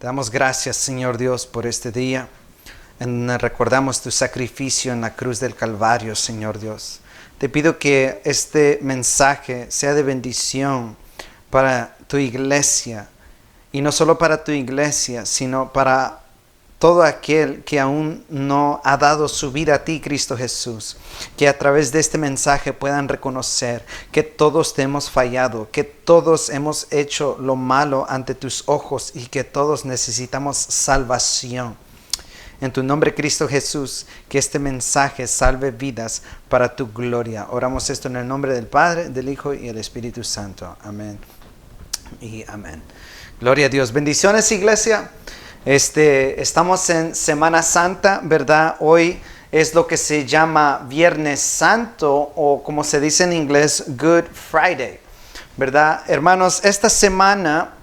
Te damos gracias, Señor Dios, por este día. Recordamos tu sacrificio en la cruz del Calvario, Señor Dios. Te pido que este mensaje sea de bendición para tu iglesia. Y no solo para tu iglesia, sino para todo aquel que aún no ha dado su vida a ti, Cristo Jesús. Que a través de este mensaje puedan reconocer que todos te hemos fallado, que todos hemos hecho lo malo ante tus ojos y que todos necesitamos salvación. En tu nombre, Cristo Jesús, que este mensaje salve vidas para tu gloria. Oramos esto en el nombre del Padre, del Hijo y del Espíritu Santo. Amén y amén. Gloria a Dios. Bendiciones, iglesia. Estamos en Semana Santa, ¿verdad? Hoy es lo que se llama Viernes Santo, o como se dice en inglés, Good Friday, ¿verdad? Hermanos, esta semana,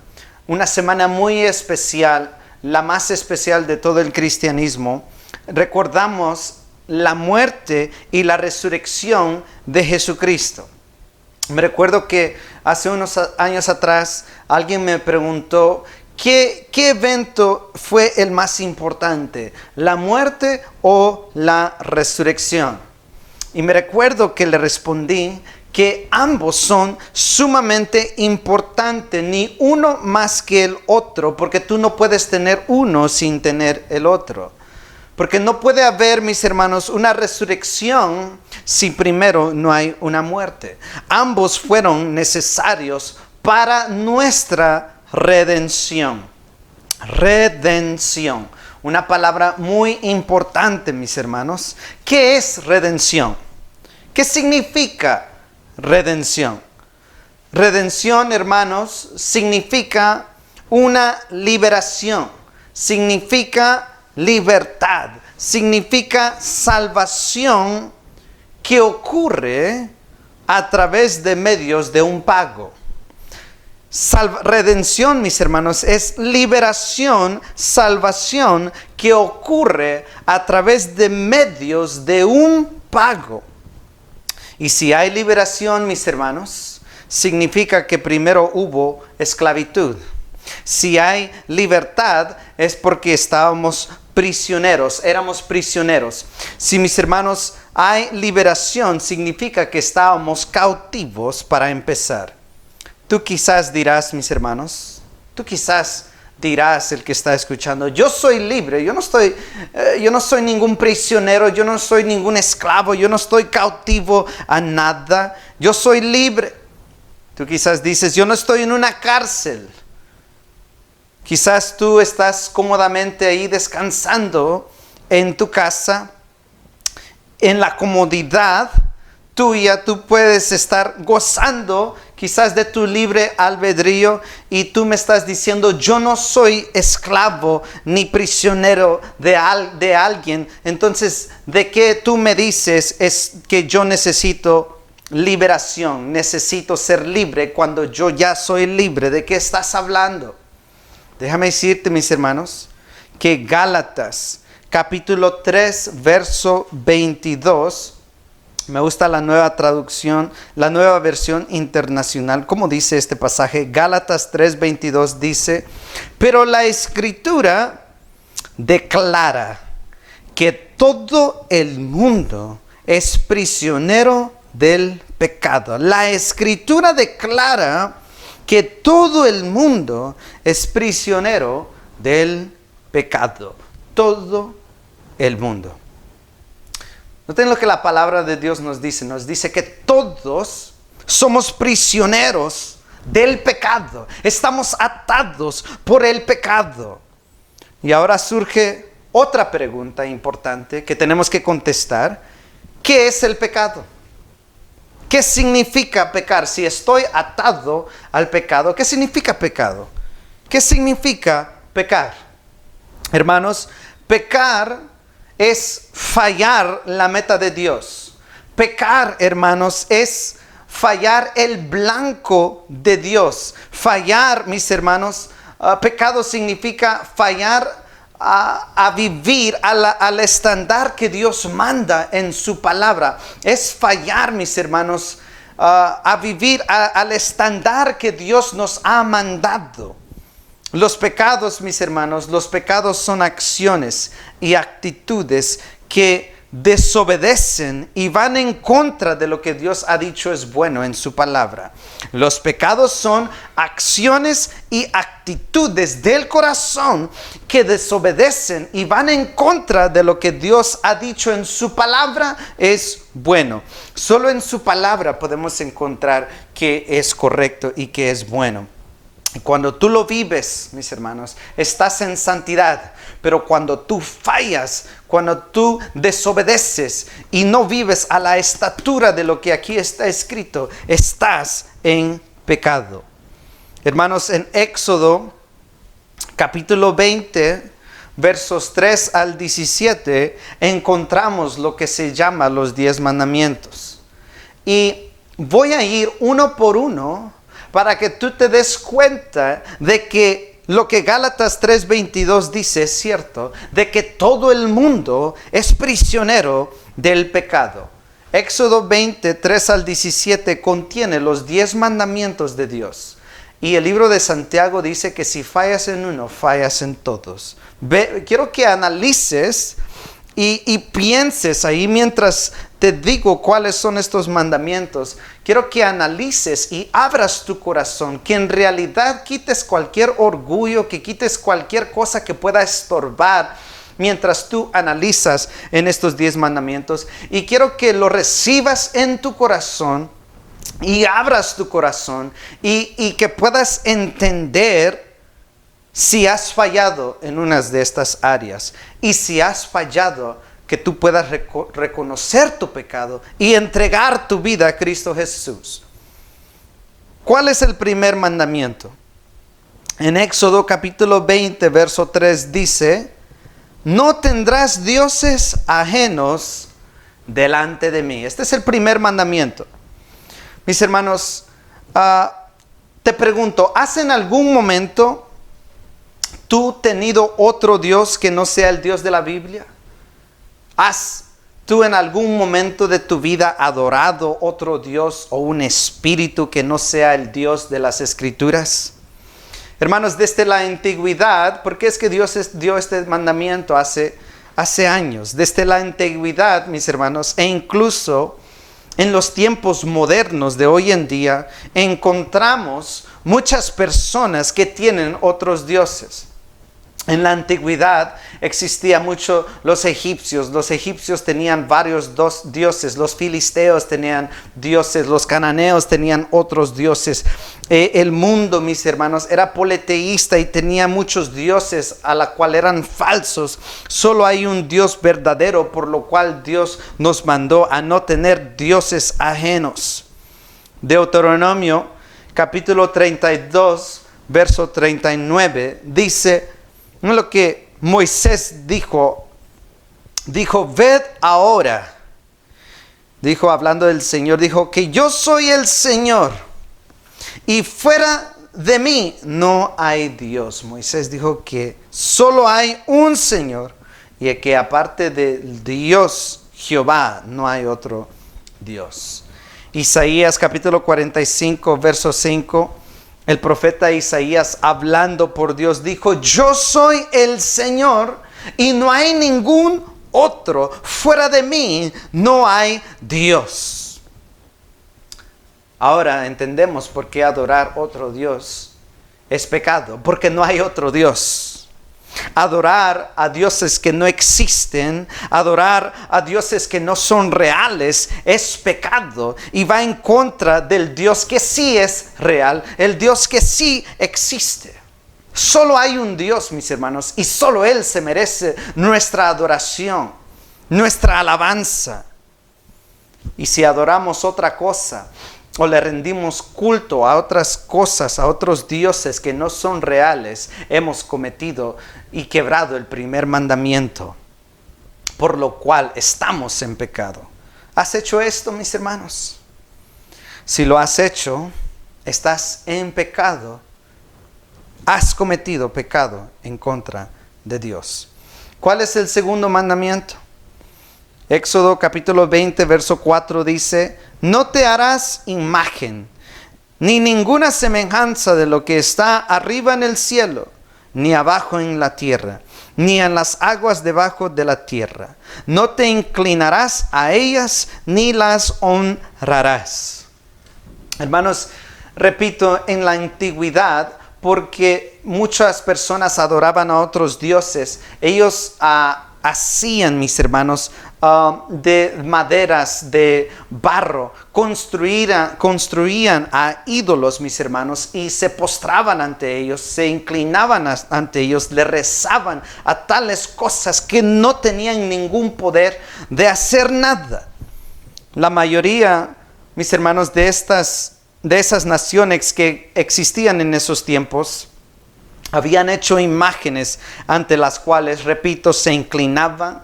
una semana muy especial, la más especial de todo el cristianismo, recordamos la muerte y la resurrección de Jesucristo. Me recuerdo que hace unos años atrás alguien me preguntó, ¿qué evento fue el más importante? ¿La muerte o la resurrección? Y me recuerdo que le respondí que ambos son sumamente importantes, ni uno más que el otro, porque tú no puedes tener uno sin tener el otro. Porque no puede haber, mis hermanos, una resurrección si primero no hay una muerte. Ambos fueron necesarios para nuestra redención. Redención. Una palabra muy importante, mis hermanos. ¿Qué es redención? ¿Qué significa redención? Redención, hermanos, significa una liberación. Significa libertad. Significa salvación que ocurre a través de medios de un pago. Redención, mis hermanos, es liberación, salvación que ocurre a través de medios de un pago. Y si hay liberación, mis hermanos, significa que primero hubo esclavitud. Si hay libertad, es porque estábamos prisioneros, éramos prisioneros. Si, mis hermanos, hay liberación, significa que estábamos cautivos para empezar. Tú quizás dirás, mis hermanos, tú quizás dirás, el que está escuchando, yo soy libre, yo no soy ningún prisionero, yo no soy ningún esclavo, yo no estoy cautivo a nada, yo soy libre. Tú quizás dices, yo no estoy en una cárcel. Quizás tú estás cómodamente ahí descansando en tu casa, en la comodidad tuya, tú puedes estar gozando quizás de tu libre albedrío y tú me estás diciendo, yo no soy esclavo ni prisionero de alguien. Entonces, ¿de qué tú me dices es que yo necesito liberación? Necesito ser libre cuando yo ya soy libre. ¿De qué estás hablando? Déjame decirte, mis hermanos, que Gálatas, capítulo 3, verso 22, me gusta la nueva traducción, la nueva versión internacional. ¿Cómo dice este pasaje? Gálatas 3:22 dice, pero la Escritura declara que todo el mundo es prisionero del pecado. La Escritura declara que todo el mundo es prisionero del pecado. Todo el mundo. Noten lo que la palabra de Dios nos dice. Nos dice que todos somos prisioneros del pecado. Estamos atados por el pecado. Y ahora surge otra pregunta importante que tenemos que contestar. ¿Qué es el pecado? ¿Qué significa pecar? Si estoy atado al pecado, ¿qué significa pecado? ¿Qué significa pecar? Hermanos, pecar es fallar la meta de Dios. Pecar, hermanos, es fallar el blanco de Dios. Fallar, mis hermanos, pecado significa fallar a vivir al estándar que Dios manda en su palabra. Es fallar, mis hermanos, a vivir al estándar que Dios nos ha mandado. Los pecados, mis hermanos, los pecados son acciones y actitudes que desobedecen y van en contra de lo que Dios ha dicho es bueno en su palabra. Los pecados son acciones y actitudes del corazón que desobedecen y van en contra de lo que Dios ha dicho en su palabra es bueno. Solo en su palabra podemos encontrar que es correcto y que es bueno. Cuando tú lo vives, mis hermanos, estás en santidad. Pero cuando tú fallas, cuando tú desobedeces y no vives a la estatura de lo que aquí está escrito, estás en pecado. Hermanos, en Éxodo capítulo 20, versos 3 al 17, encontramos lo que se llama los 10 mandamientos. Y voy a ir uno por uno para que tú te des cuenta de que lo que Gálatas 3:22 dice es cierto, de que todo el mundo es prisionero del pecado. Éxodo 20, 3 al 17 contiene los 10 mandamientos de Dios. Y el libro de Santiago dice que si fallas en uno, fallas en todos. Quiero que analices y pienses ahí mientras te digo cuáles son estos mandamientos. Quiero que analices y abras tu corazón, que en realidad quites cualquier orgullo, que quites cualquier cosa que pueda estorbar mientras tú analizas en estos 10 mandamientos. Y quiero que lo recibas en tu corazón y abras tu corazón y que puedas entender si has fallado en unas de estas áreas. Y si has fallado, que tú puedas reconocer tu pecado y entregar tu vida a Cristo Jesús. ¿Cuál es el primer mandamiento? En Éxodo capítulo 20, verso 3 dice: no tendrás dioses ajenos delante de mí. Este es el primer mandamiento. Mis hermanos, te pregunto, ¿has en algún momento tú tenido otro Dios que no sea el Dios de la Biblia? ¿Has tú en algún momento de tu vida adorado otro Dios o un espíritu que no sea el Dios de las Escrituras? Hermanos, desde la antigüedad, porque es que Dios dio este mandamiento hace años, desde la antigüedad, mis hermanos, e incluso en los tiempos modernos de hoy en día, encontramos muchas personas que tienen otros dioses. En la antigüedad existía mucho los egipcios. Los egipcios tenían varios dioses. Los filisteos tenían dioses. Los cananeos tenían otros dioses. El mundo, mis hermanos, era politeísta y tenía muchos dioses a la cual eran falsos. Solo hay un Dios verdadero, por lo cual Dios nos mandó a no tener dioses ajenos. Deuteronomio capítulo 32, verso 39 dice lo que Moisés dijo, ved ahora, dijo hablando del Señor, dijo que yo soy el Señor y fuera de mí no hay Dios. Moisés dijo que solo hay un Señor y que aparte de Dios Jehová no hay otro Dios. Isaías capítulo 45 verso 5, el profeta Isaías hablando por Dios dijo: yo soy el Señor y no hay ningún otro, fuera de mí no hay Dios. Ahora entendemos por qué adorar otro Dios es pecado, porque no hay otro Dios. Adorar a dioses que no existen, adorar a dioses que no son reales es pecado y va en contra del Dios que sí es real, el Dios que sí existe. Solo hay un Dios, mis hermanos, y solo Él se merece nuestra adoración, nuestra alabanza. Y si adoramos otra cosa o le rendimos culto a otras cosas, a otros dioses que no son reales, hemos cometido y quebrado el primer mandamiento, por lo cual estamos en pecado. ¿Has hecho esto, mis hermanos? Si lo has hecho, estás en pecado. Has cometido pecado en contra de Dios. ¿Cuál es el segundo mandamiento? Éxodo capítulo 20, verso 4 dice: no te harás imagen, ni ninguna semejanza de lo que está arriba en el cielo, ni abajo en la tierra, ni en las aguas debajo de la tierra. No te inclinarás a ellas, ni las honrarás. Hermanos, repito, en la antigüedad, porque muchas personas adoraban a otros dioses, ellos hacían, mis hermanos, de maderas, de barro, construían a ídolos, mis hermanos, y se postraban ante ellos, se inclinaban ante ellos, le rezaban a tales cosas que no tenían ningún poder de hacer nada. La mayoría, mis hermanos, de esas naciones que existían en esos tiempos, habían hecho imágenes ante las cuales, repito, se inclinaban,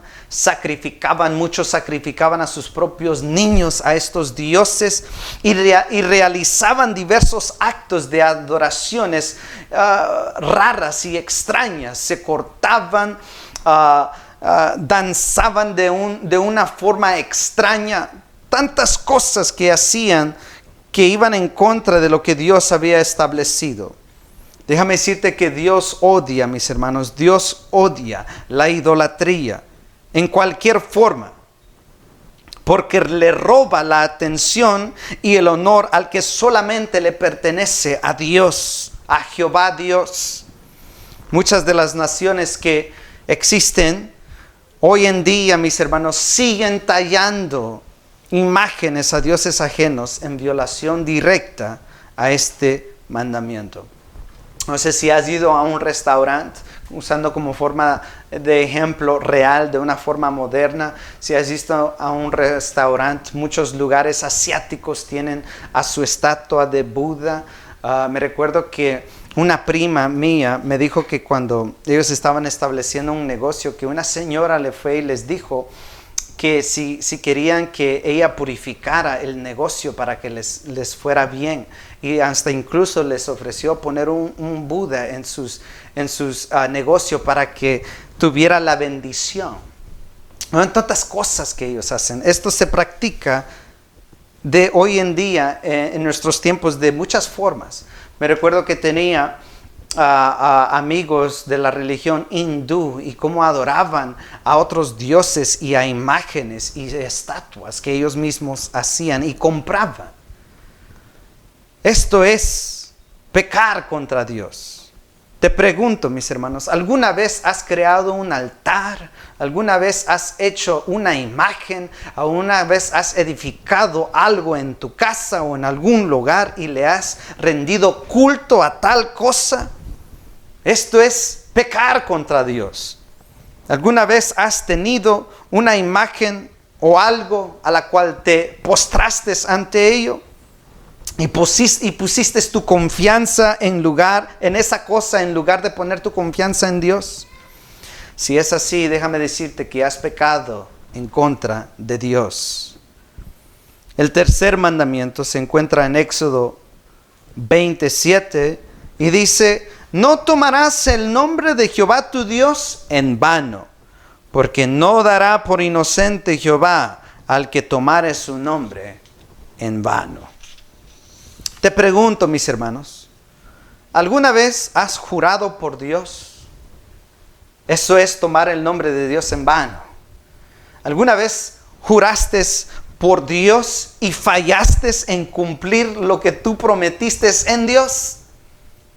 muchos sacrificaban a sus propios niños a estos dioses y realizaban diversos actos de adoraciones raras y extrañas. Se cortaban, danzaban de una forma extraña, tantas cosas que hacían que iban en contra de lo que Dios había establecido. Déjame decirte que Dios odia, mis hermanos, Dios odia la idolatría en cualquier forma, porque le roba la atención y el honor al que solamente le pertenece a Dios, a Jehová Dios. Muchas de las naciones que existen hoy en día, mis hermanos, siguen tallando imágenes a dioses ajenos en violación directa a este mandamiento. No sé si has ido a un restaurante, usando como forma de ejemplo real, de una forma moderna. Si has visto a un restaurante, muchos lugares asiáticos tienen a su estatua de Buda. Me recuerdo que una prima mía me dijo que cuando ellos estaban estableciendo un negocio, que una señora le fue y les dijo que si querían que ella purificara el negocio para que les fuera bien, y hasta incluso les ofreció poner un Buda en sus negocios para que tuviera la bendición. En tantas cosas que ellos hacen. Esto se practica de hoy en día en nuestros tiempos de muchas formas. Me recuerdo que tenía amigos de la religión hindú y cómo adoraban a otros dioses y a imágenes y estatuas que ellos mismos hacían y compraban. Esto es pecar contra Dios. Te pregunto, mis hermanos, ¿alguna vez has creado un altar? ¿Alguna vez has hecho una imagen? ¿Alguna vez has edificado algo en tu casa o en algún lugar y le has rendido culto a tal cosa? Esto es pecar contra Dios. ¿Alguna vez has tenido una imagen o algo a la cual te postraste ante ello? Y pusiste tu confianza en esa cosa en lugar de poner tu confianza en Dios. Si es así, déjame decirte que has pecado en contra de Dios. El tercer mandamiento se encuentra en Éxodo 27 y dice: no tomarás el nombre de Jehová tu Dios en vano, porque no dará por inocente Jehová al que tomare su nombre en vano. Te pregunto, mis hermanos, ¿alguna vez has jurado por Dios? Eso es tomar el nombre de Dios en vano. ¿Alguna vez juraste por Dios y fallaste en cumplir lo que tú prometiste en Dios?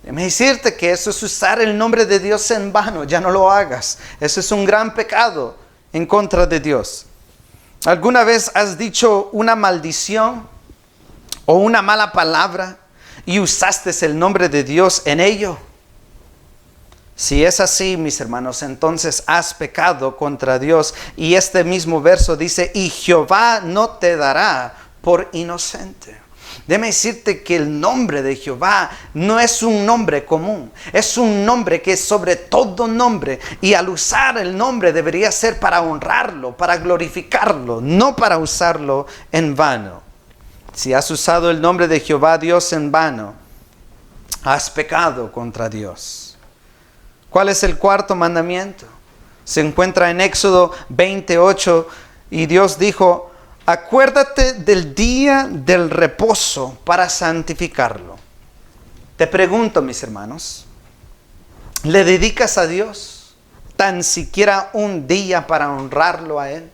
Déjame decirte que eso es usar el nombre de Dios en vano. Ya no lo hagas. Eso es un gran pecado en contra de Dios. ¿Alguna vez has dicho una maldición o una mala palabra y usaste el nombre de Dios en ello? Si es así, mis hermanos, entonces has pecado contra Dios. Y este mismo verso dice: y Jehová no te dará por inocente. Déjame decirte que el nombre de Jehová no es un nombre común. Es un nombre que es sobre todo nombre. Y al usar el nombre debería ser para honrarlo, para glorificarlo, no para usarlo en vano. Si has usado el nombre de Jehová Dios en vano, has pecado contra Dios. ¿Cuál es el cuarto mandamiento? Se encuentra en Éxodo 28 y Dios dijo: acuérdate del día del reposo para santificarlo. Te pregunto, mis hermanos, ¿Le dedicas a Dios tan siquiera un día para honrarlo a Él?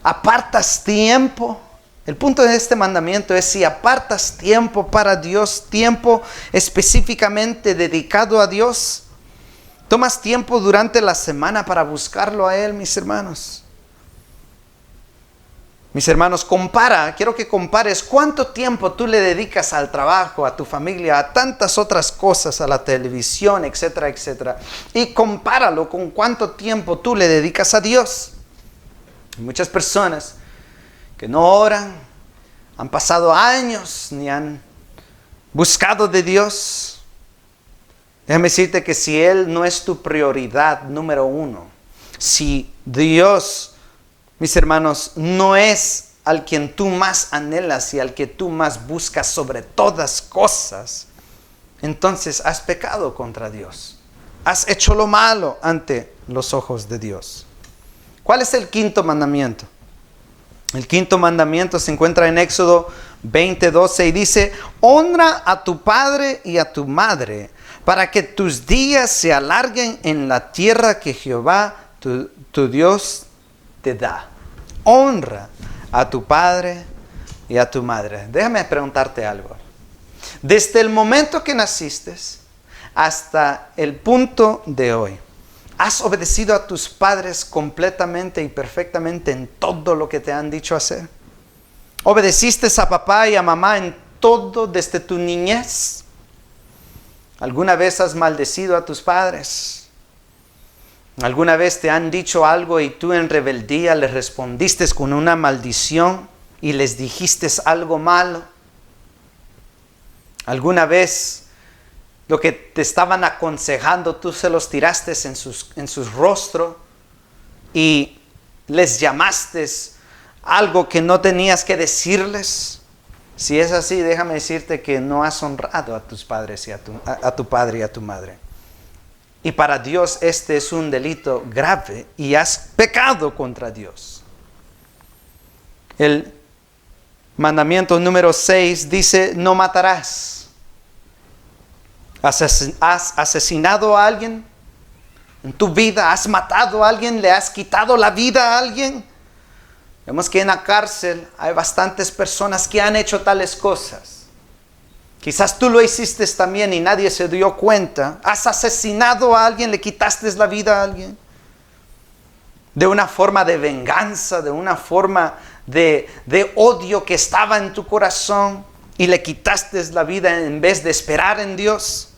¿Apartas tiempo? El punto de este mandamiento es si apartas tiempo para Dios, tiempo específicamente dedicado a Dios. ¿Tomas tiempo durante la semana para buscarlo a Él, mis hermanos? Mis hermanos, quiero que compares cuánto tiempo tú le dedicas al trabajo, a tu familia, a tantas otras cosas, a la televisión, etcétera, etcétera. Y compáralo con cuánto tiempo tú le dedicas a Dios. Hay muchas personas que no oran, han pasado años ni han buscado de Dios. Déjame decirte que si Él no es tu prioridad número uno, si Dios, mis hermanos, no es al quien tú más anhelas y al que tú más buscas sobre todas cosas, entonces has pecado contra Dios. Has hecho lo malo ante los ojos de Dios. ¿Cuál es el quinto mandamiento? El quinto mandamiento se encuentra en Éxodo 20:12 y dice: honra a tu padre y a tu madre, para que tus días se alarguen en la tierra que Jehová tu Dios te da. Honra a tu padre y a tu madre. Déjame preguntarte algo. Desde el momento que naciste hasta el punto de hoy, ¿has obedecido a tus padres completamente y perfectamente en todo lo que te han dicho hacer? ¿Obedeciste a papá y a mamá en todo desde tu niñez? ¿Alguna vez has maldecido a tus padres? ¿Alguna vez te han dicho algo y tú en rebeldía les respondiste con una maldición y les dijiste algo malo? ¿Alguna vez lo que te estaban aconsejando tú se los tiraste en sus rostros y les llamaste algo que no tenías que decirles? Si es así, déjame decirte que no has honrado a tus padres y a tu padre y a tu madre. Y para Dios este es un delito grave y has pecado contra Dios. El mandamiento número 6 dice: no matarás. ¿Has asesinado a alguien en tu vida? ¿Has matado a alguien? ¿Le has quitado la vida a alguien? Vemos que en la cárcel hay bastantes personas que han hecho tales cosas. Quizás tú lo hiciste también y nadie se dio cuenta. ¿Has asesinado a alguien? ¿Le quitaste la vida a alguien? De una forma de venganza, de una forma de odio que estaba en tu corazón y le quitaste la vida en vez de esperar en Dios.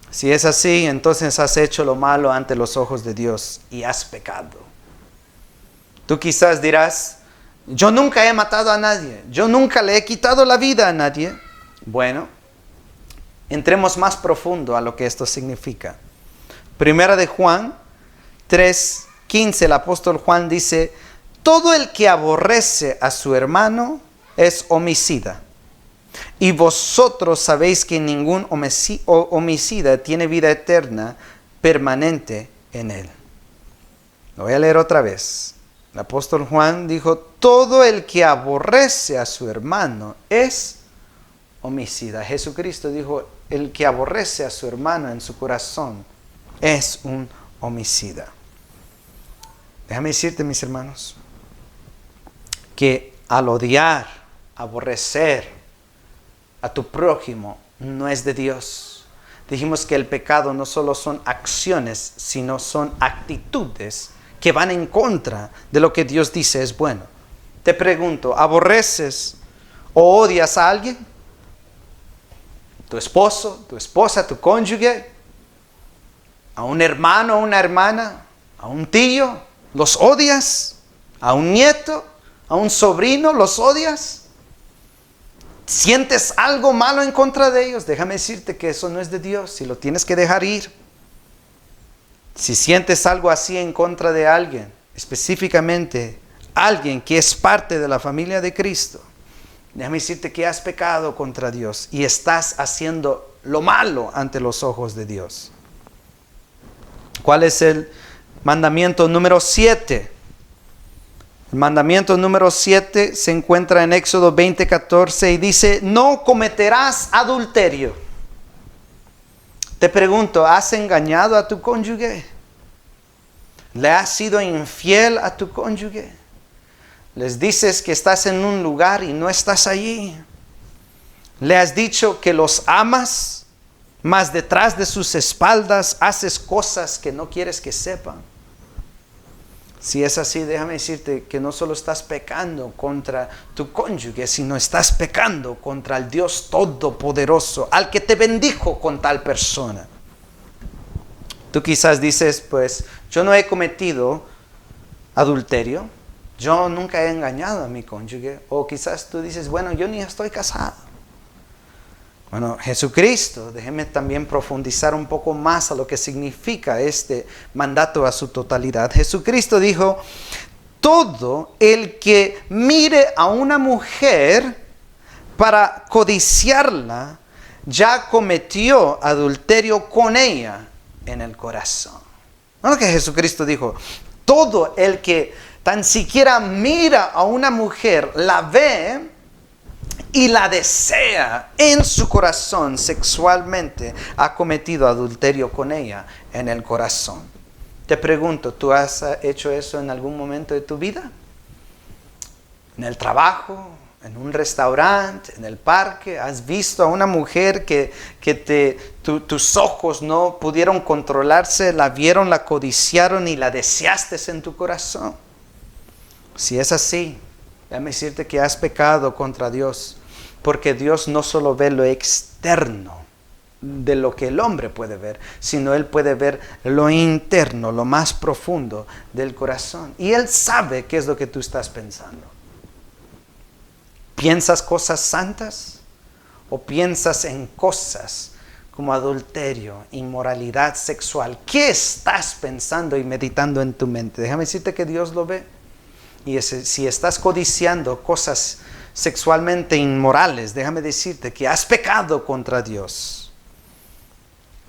Si es así, entonces has hecho lo malo ante los ojos de Dios y has pecado. Tú quizás dirás: yo nunca he matado a nadie, yo nunca le he quitado la vida a nadie. Bueno, entremos más profundo a lo que esto significa. Primera de Juan 3:15, el apóstol Juan dice: todo el que aborrece a su hermano es homicida. Y vosotros sabéis que ningún homicida tiene vida eterna permanente en él. Lo voy a leer otra vez. El apóstol Juan dijo: todo el que aborrece a su hermano es homicida. Jesucristo dijo: el que aborrece a su hermano en su corazón es un homicida. Déjame decirte, mis hermanos, que al odiar, aborrecer a tu prójimo no es de Dios. Dijimos que el pecado no solo son acciones, sino son actitudes que van en contra de lo que Dios dice es bueno. Te pregunto, ¿aborreces o odias a alguien? ¿Tu esposo, tu esposa, tu cónyuge? ¿A un hermano o una hermana? ¿A un tío? ¿Los odias? ¿A un nieto? ¿A un sobrino? ¿Los odias? ¿Sientes algo malo en contra de ellos? Déjame decirte que eso no es de Dios y lo tienes que dejar ir. Si sientes algo así en contra de alguien, específicamente alguien que es parte de la familia de Cristo, déjame decirte que has pecado contra Dios y estás haciendo lo malo ante los ojos de Dios. ¿Cuál es el mandamiento número 7? El mandamiento número 7 se encuentra en Éxodo 20:14 y dice: no cometerás adulterio. Te pregunto, ¿has engañado a tu cónyuge? ¿Le has sido infiel a tu cónyuge? Les dices que estás en un lugar y no estás allí. ¿Le has dicho que los amas, mas detrás de sus espaldas haces cosas que no quieres que sepan? Si es así, déjame decirte que no solo estás pecando contra tu cónyuge, sino estás pecando contra el Dios Todopoderoso, al que te bendijo con tal persona. Tú quizás dices, pues, yo no he cometido adulterio, yo nunca he engañado a mi cónyuge. O quizás tú dices, bueno, yo ni estoy casado. Bueno, Jesucristo, déjeme también profundizar un poco más a lo que significa este mandato a su totalidad. Jesucristo dijo, todo el que mire a una mujer para codiciarla, ya cometió adulterio con ella en el corazón. No lo que Jesucristo dijo, todo el que tan siquiera mira a una mujer, la ve y la desea en su corazón sexualmente, ha cometido adulterio con ella en el corazón. Te pregunto, ¿tú has hecho eso en algún momento de tu vida? ¿En el trabajo? ¿En un restaurante? ¿En el parque? ¿Has visto a una mujer que tus ojos no pudieron controlarse, la vieron, la codiciaron y la deseaste en tu corazón? Si es así, déjame decirte que has pecado contra Dios. Porque Dios no solo ve lo externo de lo que el hombre puede ver, sino Él puede ver lo interno, lo más profundo del corazón. Y Él sabe qué es lo que tú estás pensando. ¿Piensas cosas santas? ¿O piensas en cosas como adulterio, inmoralidad sexual? ¿Qué estás pensando y meditando en tu mente? Déjame decirte que Dios lo ve. Y si estás codiciando cosas sexualmente inmorales, déjame decirte que has pecado contra Dios.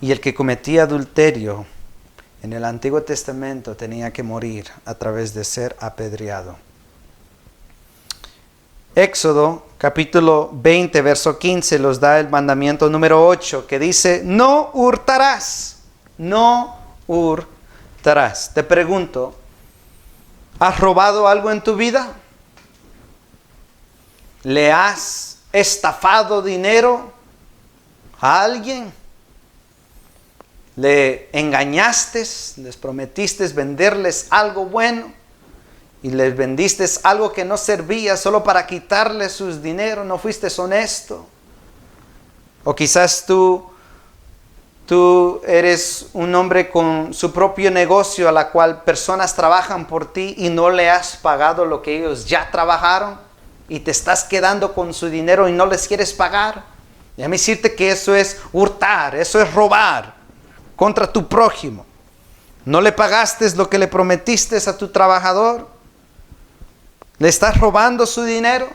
Y el que cometía adulterio en el Antiguo Testamento tenía que morir a través de ser apedreado. Éxodo capítulo 20, verso 15 nos da el mandamiento número 8 que dice, no hurtarás, no hurtarás. Te pregunto, ¿has robado algo en tu vida? ¿Le has estafado dinero a alguien? ¿Le engañaste? ¿Les prometiste venderles algo bueno? ¿Y les vendiste algo que no servía solo para quitarles sus dinero? ¿No fuiste honesto? O quizás tú eres un hombre con su propio negocio a la cual personas trabajan por ti y no le has pagado lo que ellos ya trabajaron. Y te estás quedando con su dinero y no les quieres pagar. Déjame decirte que eso es hurtar, eso es robar contra tu prójimo. ¿No le pagaste lo que le prometiste a tu trabajador? ¿Le estás robando su dinero?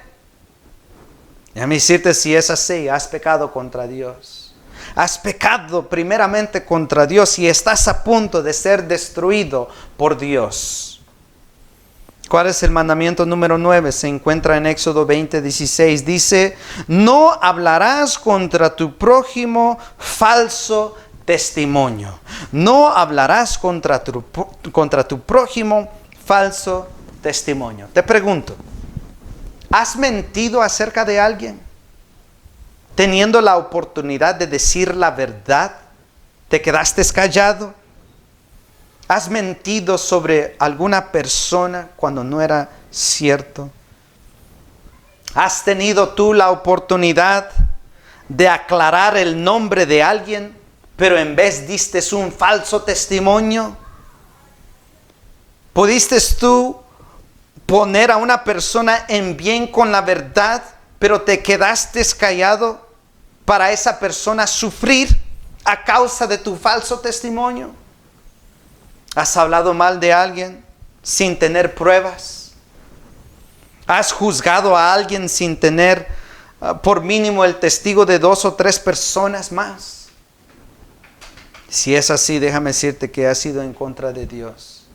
Déjame decirte, si es así, has pecado contra Dios. Has pecado primeramente contra Dios y estás a punto de ser destruido por Dios. ¿Cuál es el mandamiento número 9? Se encuentra en Éxodo 20, 16. Dice, no hablarás contra tu prójimo falso testimonio. No hablarás contra tu prójimo falso testimonio. Te pregunto, ¿has mentido acerca de alguien? Teniendo la oportunidad de decir la verdad, ¿te quedaste callado? ¿Has mentido sobre alguna persona cuando no era cierto? ¿Has tenido tú la oportunidad de aclarar el nombre de alguien, pero en vez diste un falso testimonio? ¿Pudiste tú poner a una persona en bien con la verdad, pero te quedaste callado para esa persona sufrir a causa de tu falso testimonio? ¿Has hablado mal de alguien sin tener pruebas? ¿Has juzgado a alguien sin tener por mínimo el testigo de 2 o 3 personas más? Si es así, déjame decirte que has sido en contra de Dios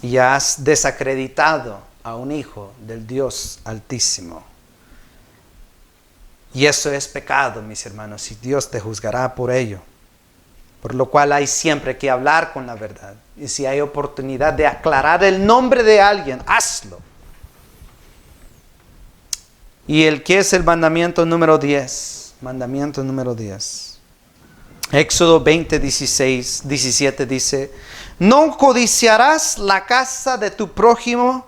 y has desacreditado a un hijo del Dios Altísimo. Y eso es pecado, mis hermanos, y Dios te juzgará por ello. Por lo cual hay siempre que hablar con la verdad. Y si hay oportunidad de aclarar el nombre de alguien, hazlo. ¿Y qué es el mandamiento número 10? Mandamiento número 10. Éxodo 20, 16, 17 dice: no codiciarás la casa de tu prójimo,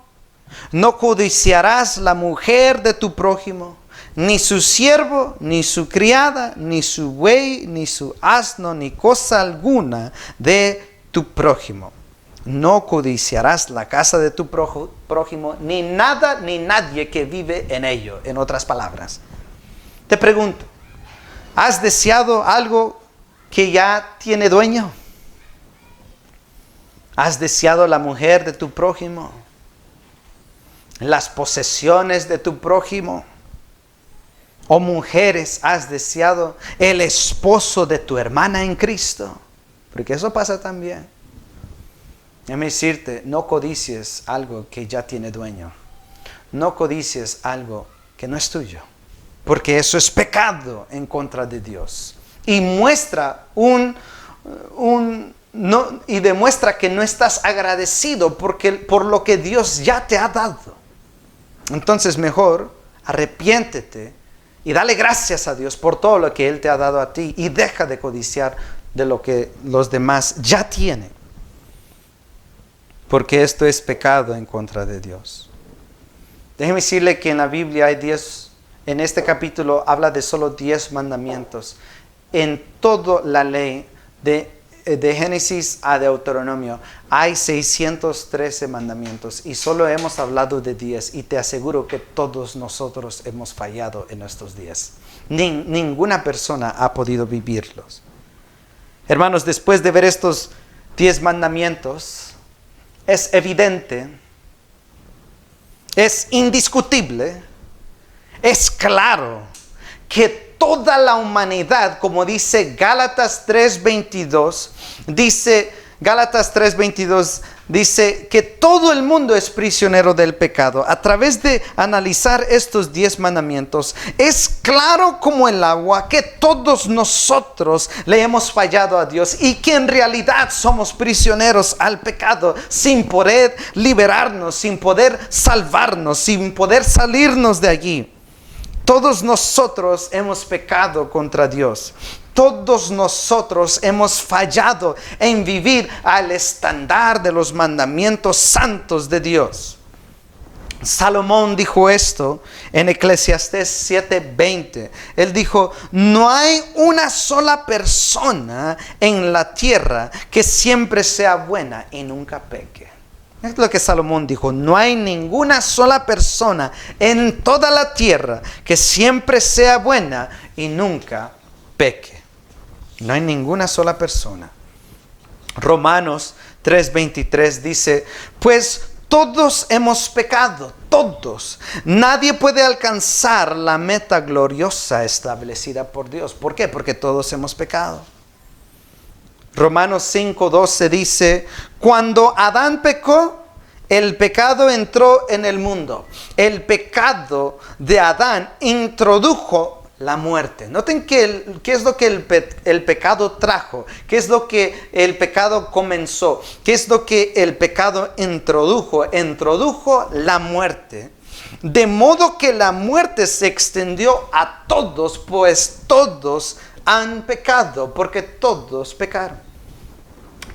no codiciarás la mujer de tu prójimo, ni su siervo, ni su criada, ni su buey, ni su asno, ni cosa alguna de tu prójimo. No codiciarás la casa de tu prójimo, ni nada ni nadie que vive en ello. En otras palabras, te pregunto, ¿has deseado algo que ya tiene dueño? ¿Has deseado la mujer de tu prójimo? ¿Las posesiones de tu prójimo? ¿O mujeres, has deseado el esposo de tu hermana en Cristo? Porque eso pasa también. Déjame decirte, no codicies algo que ya tiene dueño. No codicies algo que no es tuyo. Porque eso es pecado en contra de Dios. Y muestra y demuestra que no estás agradecido por lo que Dios ya te ha dado. Entonces mejor arrepiéntete y dale gracias a Dios por todo lo que Él te ha dado a ti. Y deja de codiciar de lo que los demás ya tienen. Porque esto es pecado en contra de Dios. Déjeme decirle que en la Biblia hay 10, en este capítulo habla de solo 10 mandamientos. En toda la ley, de Génesis a Deuteronomio, hay 613 mandamientos y solo hemos hablado de 10, y te aseguro que todos nosotros hemos fallado en estos 10. Ninguna persona ha podido vivirlos. Hermanos, después de ver estos 10 mandamientos, es evidente, es indiscutible, es claro que toda la humanidad, como dice Gálatas 3:22, dice que todo el mundo es prisionero del pecado. A través de analizar estos 10 mandamientos, es claro como el agua que todos nosotros le hemos fallado a Dios y que en realidad somos prisioneros al pecado, sin poder liberarnos, sin poder salvarnos, sin poder salirnos de allí. Todos nosotros hemos pecado contra Dios. Todos nosotros hemos fallado en vivir al estándar de los mandamientos santos de Dios. Salomón dijo esto en Eclesiastés 7:20. Él dijo: no hay una sola persona en la tierra que siempre sea buena y nunca peque. Es lo que Salomón dijo: no hay ninguna sola persona en toda la tierra que siempre sea buena y nunca peque. No hay ninguna sola persona. Romanos 3:23 dice: pues todos hemos pecado, todos. Nadie puede alcanzar la meta gloriosa establecida por Dios. ¿Por qué? Porque todos hemos pecado. Romanos 5:12 dice: cuando Adán pecó, el pecado entró en el mundo. El pecado de Adán introdujo la muerte. Noten qué es lo que el pecado trajo, qué es lo que el pecado comenzó, qué es lo que el pecado introdujo. Introdujo la muerte. De modo que la muerte se extendió a todos, pues todos han pecado, porque todos pecaron.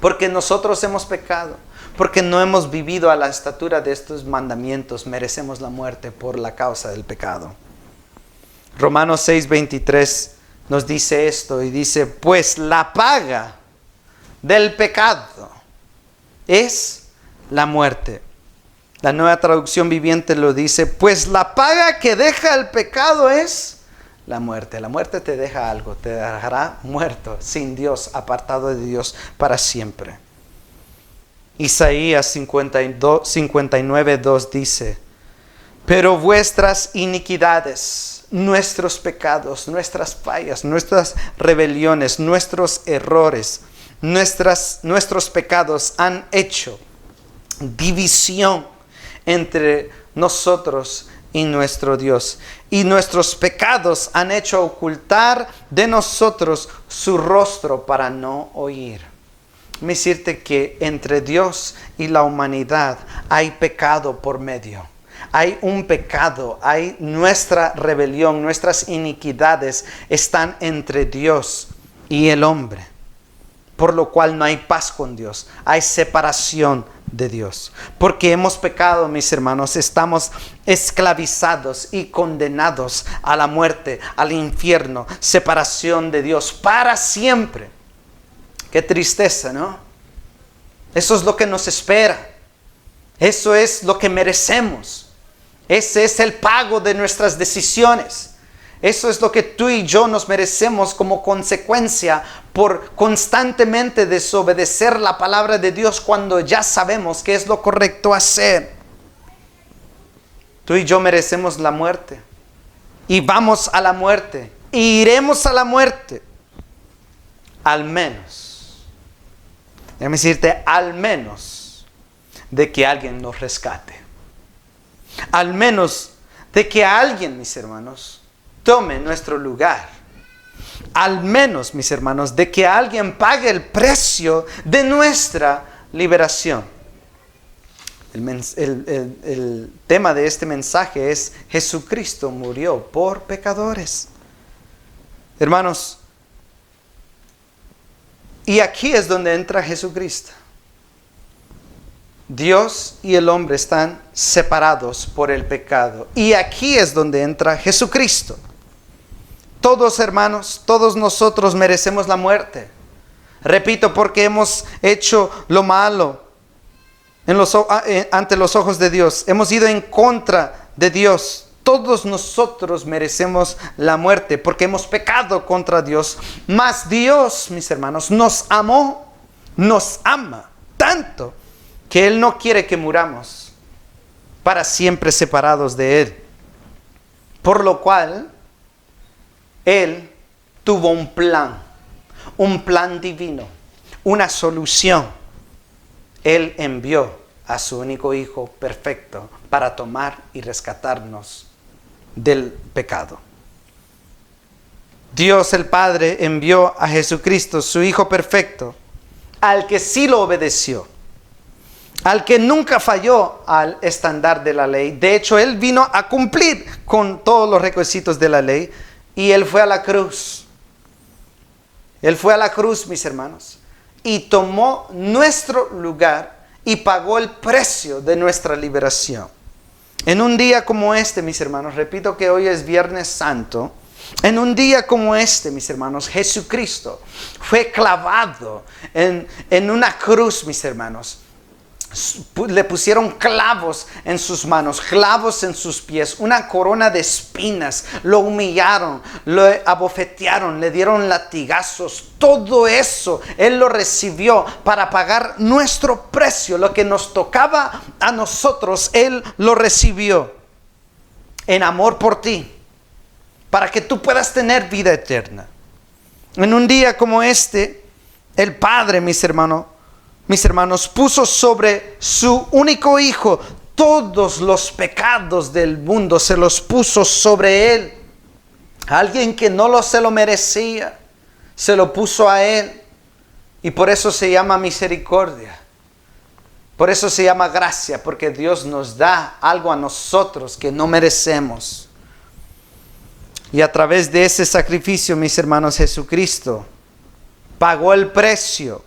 Porque nosotros hemos pecado, porque no hemos vivido a la estatura de estos mandamientos, merecemos la muerte por la causa del pecado. Romanos 6:23 nos dice esto y dice: pues la paga del pecado es la muerte. La Nueva Traducción Viviente lo dice: pues la paga que deja el pecado es la muerte. La muerte te deja algo, te dejará muerto, sin Dios, apartado de Dios para siempre. Isaías 59:2 dice: pero vuestras iniquidades, nuestros pecados, nuestras fallas, nuestras rebeliones, nuestros errores, nuestros pecados han hecho división entre nosotros y nuestro Dios. Y nuestros pecados han hecho ocultar de nosotros su rostro para no oír. Me decirte que entre Dios y la humanidad hay pecado por medio. Hay un pecado, hay nuestra rebelión, nuestras iniquidades están entre Dios y el hombre. Por lo cual no hay paz con Dios, hay separación de Dios. Porque hemos pecado, mis hermanos, estamos esclavizados y condenados a la muerte, al infierno, separación de Dios para siempre. Qué tristeza, ¿no? Eso es lo que nos espera. Eso es lo que merecemos. Ese es el pago de nuestras decisiones. Eso es lo que tú y yo nos merecemos como consecuencia por constantemente desobedecer la palabra de Dios cuando ya sabemos qué es lo correcto hacer. Tú y yo merecemos la muerte. Y vamos a la muerte. Y iremos a la muerte. Al menos. Déjame decirte, al menos de que alguien nos rescate. Al menos de que alguien, mis hermanos, tome nuestro lugar. Al menos, mis hermanos, de que alguien pague el precio de nuestra liberación. El tema de este mensaje es: Jesucristo murió por pecadores. Hermanos, y aquí es donde entra Jesucristo. Dios y el hombre están separados por el pecado. Y aquí es donde entra Jesucristo. Todos, hermanos, todos nosotros merecemos la muerte. Repito, porque hemos hecho lo malo ante los ojos de Dios. Hemos ido en contra de Dios. Todos nosotros merecemos la muerte porque hemos pecado contra Dios. Mas Dios, mis hermanos, nos amó, nos ama tanto que Él no quiere que muramos para siempre separados de Él. Por lo cual, Él tuvo un plan divino, una solución. Él envió a su único Hijo perfecto para tomar y rescatarnos del pecado. Dios el Padre envió a Jesucristo, su Hijo perfecto, al que sí lo obedeció, al que nunca falló al estándar de la ley. De hecho, Él vino a cumplir con todos los requisitos de la ley y Él fue a la cruz. Él fue a la cruz, mis hermanos, y tomó nuestro lugar y pagó el precio de nuestra liberación. En un día como este, mis hermanos, repito que hoy es Viernes Santo. En un día como este, mis hermanos, Jesucristo fue clavado en una cruz, mis hermanos. Le pusieron clavos en sus manos, clavos en sus pies, una corona de espinas, lo humillaron, lo abofetearon, le dieron latigazos. Todo eso Él lo recibió para pagar nuestro precio, lo que nos tocaba a nosotros. Él lo recibió en amor por ti, para que tú puedas tener vida eterna. En un día como este, el Padre, mis hermanos, puso sobre su único Hijo todos los pecados del mundo, se los puso sobre Él. Alguien que no se lo merecía, se lo puso a Él. Y por eso se llama misericordia. Por eso se llama gracia, porque Dios nos da algo a nosotros que no merecemos. Y a través de ese sacrificio, mis hermanos, Jesucristo pagó el precio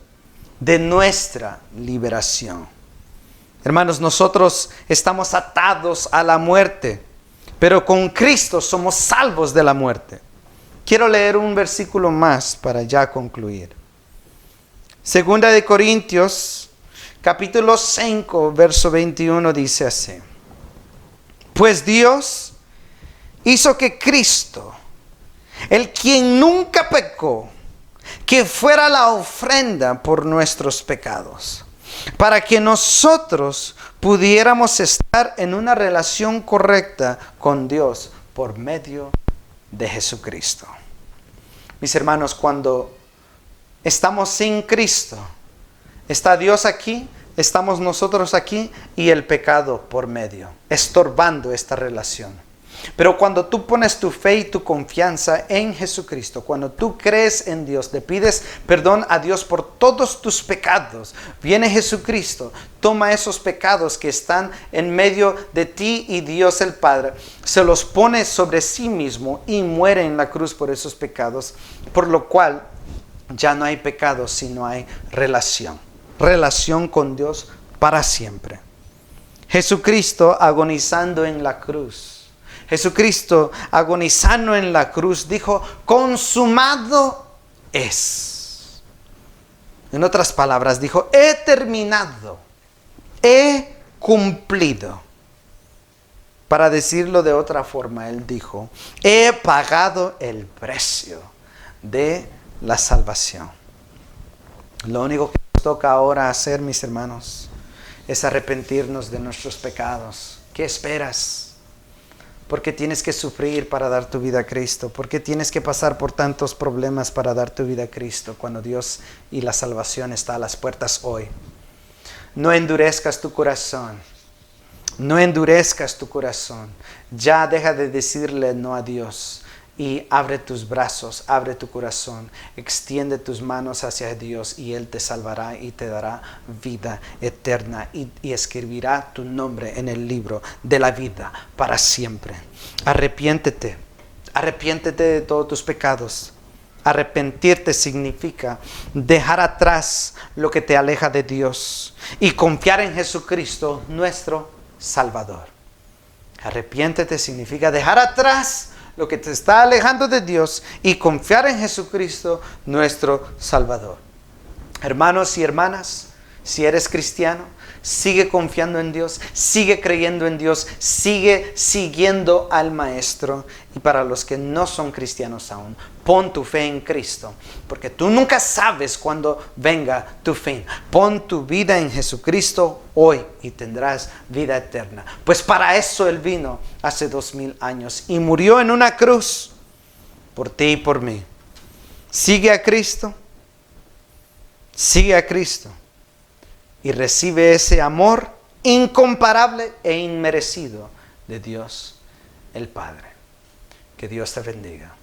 de nuestra liberación. Hermanos, nosotros estamos atados a la muerte, pero con Cristo somos salvos de la muerte. Quiero leer un versículo más para ya concluir. Segunda de Corintios, capítulo 5, verso 21 dice así: Pues Dios hizo que Cristo, el quien nunca pecó, que fuera la ofrenda por nuestros pecados, para que nosotros pudiéramos estar en una relación correcta con Dios por medio de Jesucristo. Mis hermanos, cuando estamos sin Cristo, está Dios aquí, estamos nosotros aquí y el pecado por medio, estorbando esta relación. Pero cuando tú pones tu fe y tu confianza en Jesucristo, cuando tú crees en Dios, le pides perdón a Dios por todos tus pecados, viene Jesucristo, toma esos pecados que están en medio de ti y Dios el Padre, se los pone sobre sí mismo y muere en la cruz por esos pecados, por lo cual ya no hay pecado, sino hay relación con Dios para siempre. Jesucristo agonizando en la cruz. Jesucristo, agonizando en la cruz, dijo, consumado es. En otras palabras, dijo, he terminado, he cumplido. Para decirlo de otra forma, él dijo, he pagado el precio de la salvación. Lo único que nos toca ahora hacer, mis hermanos, es arrepentirnos de nuestros pecados. ¿Qué esperas? ¿Por qué tienes que sufrir para dar tu vida a Cristo? ¿Por qué tienes que pasar por tantos problemas para dar tu vida a Cristo cuando Dios y la salvación está a las puertas hoy? No endurezcas tu corazón. No endurezcas tu corazón. Ya deja de decirle no a Dios y abre tus brazos, abre tu corazón, extiende tus manos hacia Dios y Él te salvará y te dará vida eterna y escribirá tu nombre en el libro de la vida para siempre. Arrepiéntete de todos tus pecados. Arrepentirte significa dejar atrás lo que te aleja de Dios y confiar en Jesucristo, nuestro Salvador. Arrepiéntete significa dejar atrás lo que te está alejando de Dios y confiar en Jesucristo, nuestro Salvador. Hermanos y hermanas, si eres cristiano, sigue confiando en Dios, sigue creyendo en Dios, sigue siguiendo al Maestro. Y para los que no son cristianos aún, pon tu fe en Cristo, porque tú nunca sabes cuándo venga tu fin. Pon tu vida en Jesucristo hoy y tendrás vida eterna. Pues para eso Él vino hace 2000 años y murió en una cruz por ti y por mí. Sigue a Cristo. Sigue a Cristo. Y recibe ese amor incomparable e inmerecido de Dios el Padre. Que Dios te bendiga.